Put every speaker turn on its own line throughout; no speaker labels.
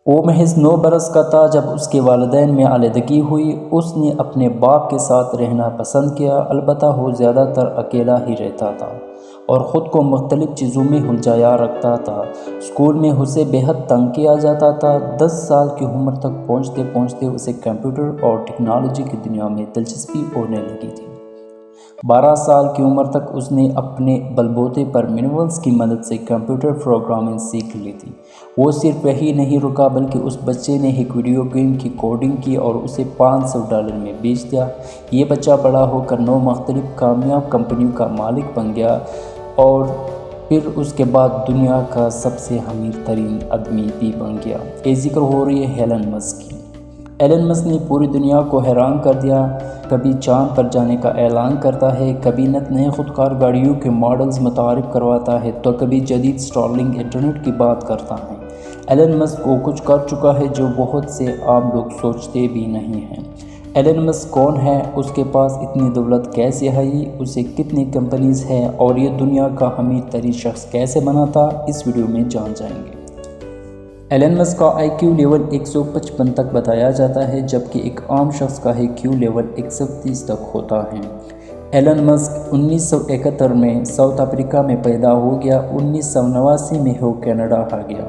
وہ محض 9 برس کا تھا جب اس کے والدین میں علیحدگی ہوئی۔ اس نے اپنے باپ کے ساتھ رہنا پسند کیا، البتہ وہ زیادہ تر اکیلا ہی رہتا تھا اور خود کو مختلف چیزوں میں الجھایا رکھتا تھا۔ اسکول میں اسے بے حد تنگ کیا جاتا تھا۔ 10 سال کی عمر تک پہنچتے پہنچتے اسے کمپیوٹر اور ٹیکنالوجی کی دنیا میں دلچسپی ہونے لگی تھی۔ 12 سال کی عمر تک اس نے اپنے بل بوتے پر مینولز کی مدد سے کمپیوٹر پروگرامنگ سیکھ لی تھی۔ وہ صرف یہی نہیں رکا بلکہ اس بچے نے ایک ویڈیو گیم کی کوڈنگ کی اور اسے $500 میں بیچ دیا۔ یہ بچہ بڑا ہو کر 9 مختلف کامیاب کمپنیوں کا مالک بن گیا اور پھر اس کے بعد دنیا کا سب سے امیر ترین آدمی بھی بن گیا۔ یہ ذکر ہو رہی ہے ایلن مسک کی۔ ایلن مسک نے پوری دنیا کو حیران کر دیا۔ کبھی چاند پر جانے کا اعلان کرتا ہے، کبھی نئے خودکار گاڑیوں کے ماڈلز متعارف کرواتا ہے تو کبھی جدید سٹارلنک انٹرنیٹ کی بات کرتا ہے۔ ایلن مسک وہ کچھ کر چکا ہے جو بہت سے عام لوگ سوچتے بھی نہیں ہیں۔ ایلن مسک کون ہے؟ اس کے پاس اتنی دولت کیسے آئی؟ اسے کتنی کمپنیز ہیں اور یہ دنیا کا امیر ترین شخص کیسے بنا تھا؟ اس ویڈیو میں جان جائیں گے۔ ایلن مسک کا IQ لیول 155 تک بتایا جاتا ہے جبکہ ایک عام شخص کا IQ لیول 130 تک ہوتا ہے۔ ایلن مسک 1971 میں ساؤتھ افریقہ میں پیدا ہو گیا۔ 1989 میں وہ کینیڈا آ گیا۔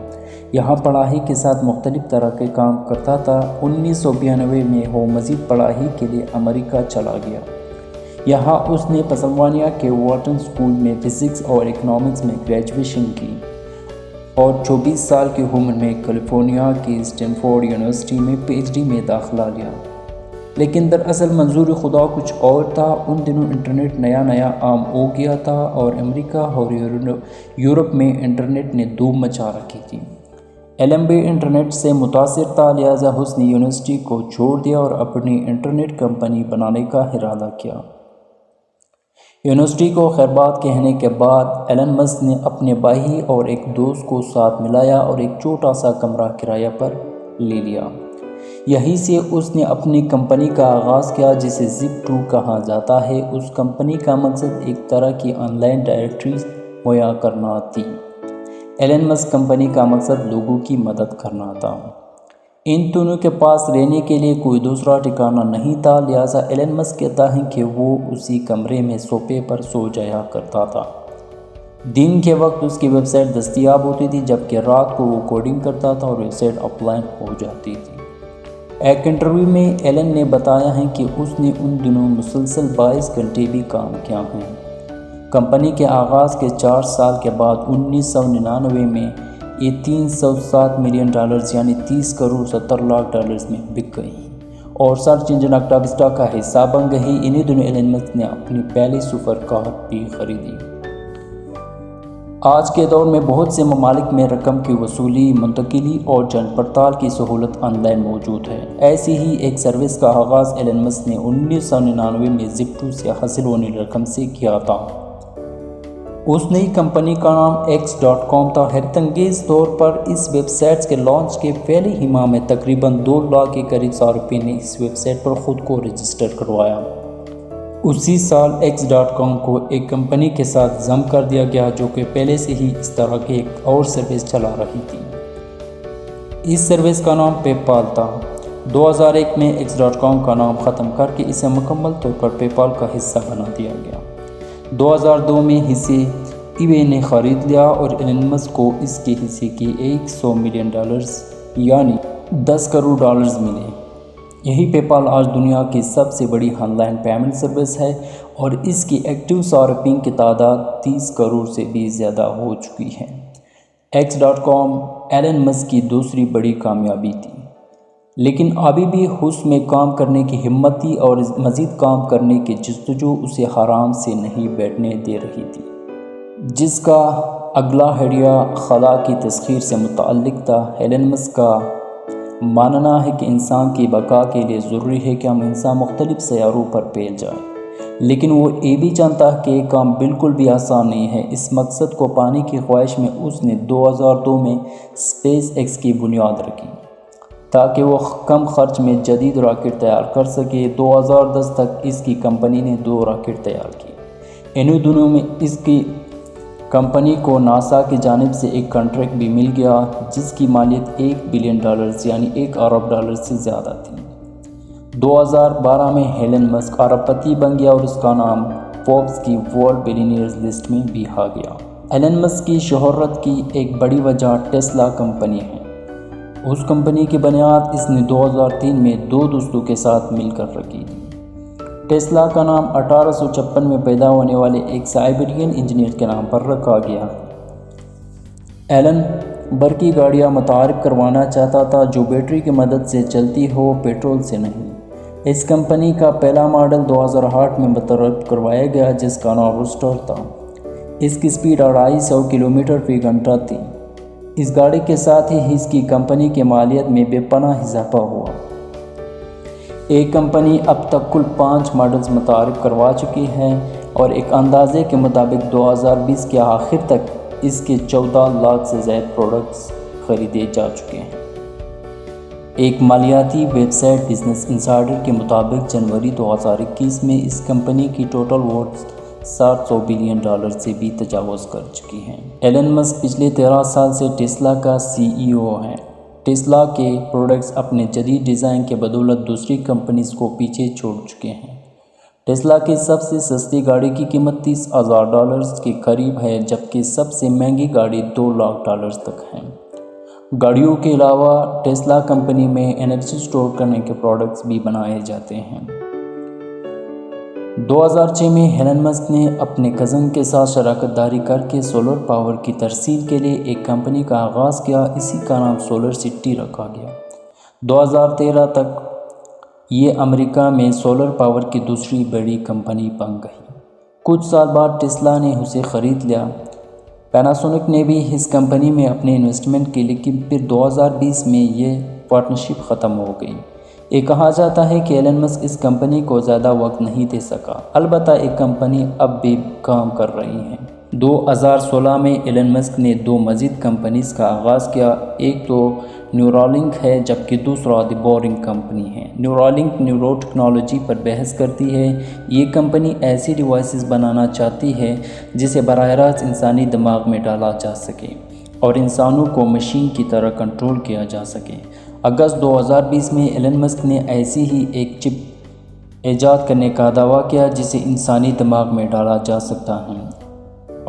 یہاں پڑھائی کے ساتھ مختلف طرح کے کام کرتا تھا۔ 1992 میں وہ مزید پڑھائی کے لیے امریکہ چلا گیا۔ یہاں اس نے پنسلوانیا کے وارٹن اسکول میں فزکس اور اکنامکس میں گریجویشن کی اور 24 سال کی عمر میں کیلیفورنیا کی اسٹینفورڈ یونیورسٹی میں PhD میں داخلہ لیا۔ لیکن دراصل منظور خدا کچھ اور تھا۔ ان دنوں انٹرنیٹ نیا عام ہو گیا تھا اور امریکہ اور یورپ میں انٹرنیٹ نے دھوم مچا رکھی تھی۔ ایلن بھی انٹرنیٹ سے متاثر تھا، لہٰذا اس نے یونیورسٹی کو چھوڑ دیا اور اپنی انٹرنیٹ کمپنی بنانے کا ارادہ کیا۔ یونیورسٹی کو خیرباد کہنے کے بعد ایلن مسک نے اپنے بھائی اور ایک دوست کو ساتھ ملایا اور ایک چھوٹا سا کمرہ کرایہ پر لے لیا۔ یہیں سے اس نے اپنی کمپنی کا آغاز کیا جسے Zip2 کہا جاتا ہے۔ اس کمپنی کا مقصد ایک طرح کی آن لائن ڈائریکٹریز مہیا کرنا تھی۔ ایلن مسک کمپنی کا مقصد لوگوں کی مدد کرنا تھا۔ ان دونوں کے پاس رہنے کے لیے کوئی دوسرا ٹھکانہ نہیں تھا، لہٰذا ایلن مسک کہتا ہے کہ وہ اسی کمرے میں صوفے پر سو جایا کرتا تھا۔ دن کے وقت اس کی ویب سائٹ دستیاب ہوتی تھی جبکہ رات کو وہ کوڈنگ کرتا تھا اور ویب سائٹ آف لائن ہو جاتی تھی۔ ایک انٹرویو میں ایلن نے بتایا ہے کہ اس نے ان دنوں مسلسل 22 گھنٹے بھی کام کیا ہے۔ کمپنی کے آغاز کے 4 سال کے بعد 1999 میں یہ $307 ملین یعنی $30.70 میں بک گئی اور سرچ انجن اکٹاوسٹا کا حصہ بن گئی۔ انہی دنوں ایلن مسک نے اپنی پہلی سپر کار بھی خریدی۔ آج کے دور میں بہت سے ممالک میں رقم کی وصولی، منتقلی اور جانچ پڑتال کی سہولت آن لائن موجود ہے۔ ایسی ہی ایک سروس کا آغاز ایلن مسک نے 1999 میں Zip2 سے حاصل ہونے رقم سے کیا تھا۔ اس نئی کمپنی کا نام X.com تھا۔ حیرت انگیز طور پر اس ویب سائٹ کے لانچ کے پہلے ہی ماہ میں تقریباً 2 لاکھ کے قریب صارفین نے اس ویب سائٹ پر خود کو رجسٹر کروایا۔ اسی سال X.com کو ایک کمپنی کے ساتھ ضم کر دیا گیا جو کہ پہلے سے ہی اس طرح کی ایک اور سروس چلا رہی تھی۔ اس سروس کا نام پے پال تھا۔ 2001 میں X.com کا نام ختم کر کے اسے مکمل طور پر پے پال کا حصہ بنا دیا گیا۔ 2002 میں اسے eBay نے خرید لیا اور ایلن مسک کو اس کے حصے کے $100 ملین یعنی $10 کروڑ ملے۔ یہی پے پال آج دنیا کی سب سے بڑی آن لائن پیمنٹ سروس ہے اور اس کی ایکٹیو صارفین کی تعداد 30 کروڑ سے بھی زیادہ ہو چکی ہے۔ X.com ایلن مسک کی دوسری بڑی کامیابی تھی، لیکن ابھی بھی اس میں کام کرنے کی ہمت تھی اور مزید کام کرنے کی جستجو اسے آرام سے نہیں بیٹھنے دے رہی تھی، جس کا اگلا ایڈیا خلا کی تسخیر سے متعلق تھا۔ ایلن مسک کا ماننا ہے کہ انسان کی بقا کے لیے ضروری ہے کہ ہم انسان مختلف سیاروں پر پھیل جائیں، لیکن وہ یہ بھی جانتا ہے کہ یہ کام بالکل بھی آسان نہیں ہے۔ اس مقصد کو پانے کی خواہش میں اس نے 2002 میں اسپیس ایکس کی بنیاد رکھی تاکہ وہ کم خرچ میں جدید راکٹ تیار کر سکے۔ 2010 تک اس کی کمپنی نے 2 راکٹ تیار کی۔ انہی دنوں میں اس کی کمپنی کو ناسا کی جانب سے ایک کنٹریکٹ بھی مل گیا جس کی مالیت $1 بلین یعنی $1 ارب سے زیادہ تھی۔ 2012 میں ایلن مسک ارب پتی بن گیا اور اس کا نام فوربس کی ورلڈ بلینئرز لسٹ میں بھی آ گیا۔ ایلن مسک کی شہرت کی ایک بڑی وجہ ٹیسلا کمپنی ہے۔ اس کمپنی کی بنیاد اس نے 2003 میں 2 دوستوں کے ساتھ مل کر رکھی تھی۔ ٹیسلا کا نام 1856 میں پیدا ہونے والے ایک سائبیرین انجینئر کے نام پر رکھا گیا۔ ایلن برقی گاڑیاں متعارف کروانا چاہتا تھا جو بیٹری کی مدد سے چلتی ہو، پیٹرول سے نہیں۔ اس کمپنی کا پہلا ماڈل 2008 میں متعارف کروایا گیا جس کا نام روسٹر تھا۔ اس کی سپیڈ 250 کلومیٹر فی گھنٹہ تھی۔ اس گاڑی کے ساتھ ہی اس کی کمپنی کی مالیت میں بے پناہ اضافہ ہوا۔ ایک کمپنی اب تک کل 5 ماڈلز متعارف کروا چکی ہے اور ایک اندازے کے مطابق 2020 کے آخر تک اس کے 14 لاکھ سے زائد پروڈکٹس خریدے جا چکے ہیں۔ ایک مالیاتی ویب سائٹ بزنس انسائیڈر کے مطابق جنوری 2021 میں اس کمپنی کی ٹوٹل ورتھ $700 بلین سے بھی تجاوز کر چکی ہے۔ ایلن مسک پچھلے 13 سال سے ٹیسلا کا CEO ہے۔ ٹیسلا کے پروڈکٹس اپنے جدید ڈیزائن کے بدولت دوسری کمپنیز کو پیچھے چھوڑ چکے ہیں۔ ٹیسلا کی سب سے سستی گاڑی کی قیمت $30,000 کے قریب ہے جبکہ سب سے مہنگی گاڑی $2 لاکھ تک ہے۔ گاڑیوں کے علاوہ ٹیسلا کمپنی میں انرجی سٹور کرنے کے پروڈکٹس بھی بنائے جاتے ہیں۔ 2006 میں ایلن مسک نے اپنے کزن کے ساتھ شراکت داری کر کے سولر پاور کی ترسیل کے لیے ایک کمپنی کا آغاز کیا، اسی کا نام سولر سٹی رکھا گیا۔ 2013 تک یہ امریکہ میں سولر پاور کی دوسری بڑی کمپنی بن گئی۔ کچھ سال بعد ٹیسلا نے اسے خرید لیا۔ پیناسونک نے بھی اس کمپنی میں اپنے انویسٹمنٹ کی لیکن پھر 2020 میں یہ پارٹنرشپ ختم ہو گئی۔ یہ کہا جاتا ہے کہ ایلن مسک اس کمپنی کو زیادہ وقت نہیں دے سکا، البتہ ایک کمپنی اب بھی کام کر رہی ہے۔ 2016 میں ایلن مسک نے 2 مزید کمپنیز کا آغاز کیا، ایک تو نیورالنک ہے جبکہ دوسرا دی بورنگ کمپنی ہے۔ نیورالنک نیورو ٹیکنالوجی پر بحث کرتی ہے۔ یہ کمپنی ایسی ڈیوائسز بنانا چاہتی ہے جسے براہ راست انسانی دماغ میں ڈالا جا سکے اور انسانوں کو مشین کی طرح کنٹرول کیا جا سکے۔ اگست 2020 میں ایلن مسک نے ایسی ہی ایک چپ ایجاد کرنے کا دعویٰ کیا جسے انسانی دماغ میں ڈالا جا سکتا ہے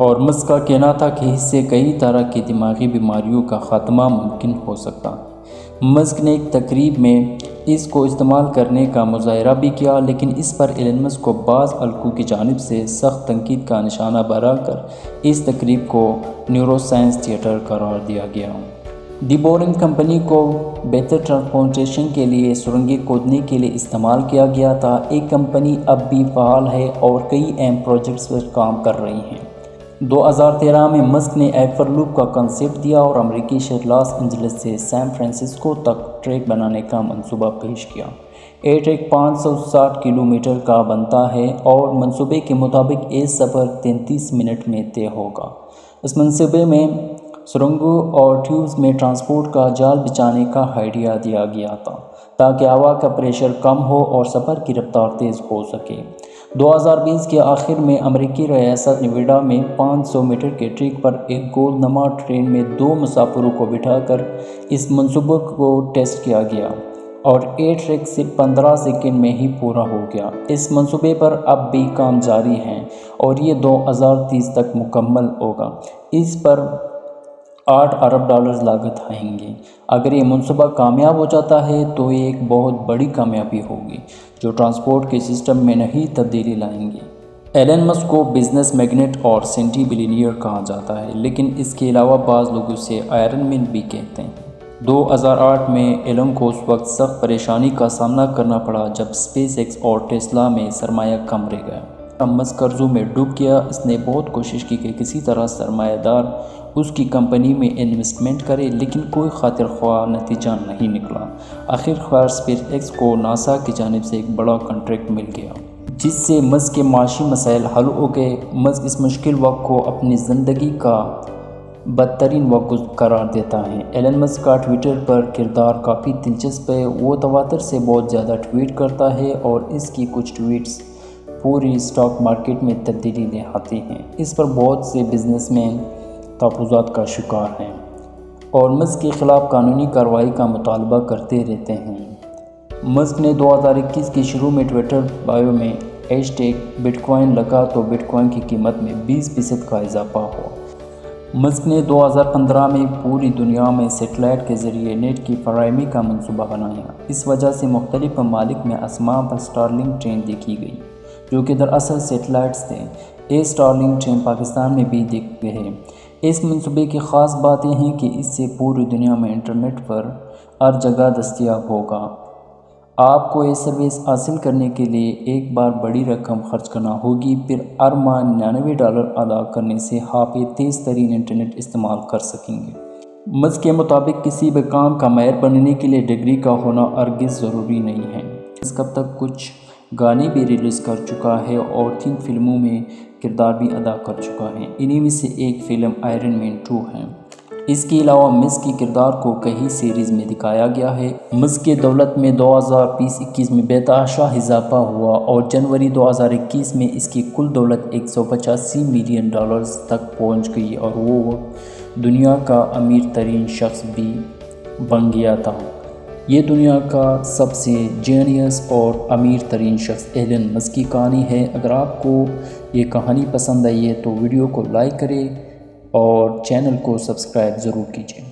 اور مسک کا کہنا تھا کہ اس سے کئی طرح کی دماغی بیماریوں کا خاتمہ ممکن ہو سکتا ہے۔ مسک نے ایک تقریب میں اس کو استعمال کرنے کا مظاہرہ بھی کیا لیکن اس پر ایلن مسک کو بعض حلقوں کی جانب سے سخت تنقید کا نشانہ بنا کر اس تقریب کو نیورو سائنس تھیٹر قرار دیا گیا۔ دی بورنگ کمپنی کو بہتر ٹرانسپورٹیشن کے لیے سرنگیں کھودنے کے لیے استعمال کیا گیا تھا۔ ایک کمپنی اب بھی فعال ہے اور کئی اہم پروجیکٹس پر کام کر رہی ہے۔ 2013 میں مسک نے ہائپر لوپ کا کنسیپٹ دیا اور امریکی شہر لاس اینجلس سے سان فرانسسکو تک ٹریک بنانے کا منصوبہ پیش کیا۔ یہ ٹریک 560 کلومیٹر کا بنتا ہے اور منصوبے کے مطابق یہ سفر 33 منٹ میں طے ہوگا۔ اس منصوبے میں سرنگوں اور ٹیوبز میں ٹرانسپورٹ کا جال بچھانے کا آئیڈیا دیا گیا تھا تاکہ ہوا کا پریشر کم ہو اور سفر کی رفتار تیز ہو سکے۔ 2020 کے آخر میں امریکی ریاست نیواڈا میں 500 میٹر کے ٹریک پر ایک گول نما ٹرین میں 2 مسافروں کو بٹھا کر اس منصوبے کو ٹیسٹ کیا گیا اور یہ ٹریک صرف 15 سیکنڈ میں ہی پورا ہو گیا۔ اس منصوبے پر اب بھی کام جاری ہے اور یہ 2030 تک مکمل ہوگا۔ اس پر $8 ارب لاگت آئیں گے۔ اگر یہ منصوبہ کامیاب ہو جاتا ہے تو یہ ایک بہت بڑی کامیابی ہوگی جو ٹرانسپورٹ کے سسٹم میں نئی تبدیلی لائیں گی۔ ایلن مسک کو بزنس میگنیٹ اور سینٹی بلینئر کہا جاتا ہے لیکن اس کے علاوہ بعض لوگ اسے آئرن مین بھی کہتے ہیں۔ 2008 میں ایلن کو اس وقت سخت پریشانی کا سامنا کرنا پڑا جب اسپیس ایکس اور ٹیسلا میں سرمایہ کم رہ گیا۔ مسک قرضوں میں ڈوب گیا۔ اس نے بہت کوشش کی کہ کسی طرح سرمایہ دار اس کی کمپنی میں انویسٹمنٹ کرے لیکن کوئی خاطر خواہ نتیجہ نہیں نکلا۔ آخرکار اسپیس ایکس کو ناسا کی جانب سے ایک بڑا کنٹریکٹ مل گیا جس سے مسک کے معاشی مسائل حل ہو گئے۔ مسک اس مشکل وقت کو اپنی زندگی کا بدترین وقت قرار دیتا ہے۔ ایلن مسک کا ٹویٹر پر کردار کافی دلچسپ ہے۔ وہ تواتر سے بہت زیادہ ٹویٹ کرتا ہے اور اس کی کچھ ٹویٹس پوری اسٹاک مارکیٹ میں تبدیلی لے آتے ہیں۔ اس پر بہت سے بزنس مین تحفظات کا شکار ہیں اور مسک کے خلاف قانونی کارروائی کا مطالبہ کرتے رہتے ہیں۔ مسک نے 2021 کے شروع میں ٹویٹر بایو میں بٹ کوائن لگا تو بٹ کوائن کی قیمت میں 20% کا اضافہ ہوا۔ مسک نے 2015 میں پوری دنیا میں سیٹلائٹ کے ذریعے نیٹ کی فراہمی کا منصوبہ بنایا۔ اس وجہ سے مختلف ممالک میں آسمان پر اسٹارلنک ٹرین دیکھی گئی، جو کہ دراصل سیٹلائٹس تھے۔ یہ اسٹارلنک ٹرین پاکستان میں بھی دیکھ گئے۔ اس منصوبے کی خاص بات یہ ہے کہ اس سے پوری دنیا میں انٹرنیٹ پر ہر جگہ دستیاب ہوگا۔ آپ کو یہ سروس حاصل کرنے کے لیے ایک بار بڑی رقم خرچ کرنا ہوگی، پھر ہر ماہ $99 ادا کرنے سے آپ یہ تیز ترین انٹرنیٹ استعمال کر سکیں گے۔ مسک کے مطابق کسی بھی کام کا ماہر بننے کے لیے ڈگری کا ہونا ہرگز ضروری نہیں ہے۔ مسک اب تک کچھ گانے بھی ریلیز کر چکا ہے اور 3 فلموں میں کردار بھی ادا کر چکا ہے۔ انہی میں سے ایک فلم آئرن مین 2 ہے۔ اس کے علاوہ مسک کے کردار کو کئی سیریز میں دکھایا گیا ہے۔ مسک کی دولت میں 2020-21 میں بے تحاشا اضافہ ہوا اور جنوری 2021 میں اس کی کل دولت $185 ملین تک پہنچ گئی اور وہ دنیا کا امیر ترین شخص بھی بن گیا تھا۔ یہ دنیا کا سب سے جینیس اور امیر ترین شخص ایلن مسک کی کہانی ہے۔ اگر آپ کو یہ کہانی پسند آئی ہے تو ویڈیو کو لائک کریں اور چینل کو سبسکرائب ضرور کیجیے۔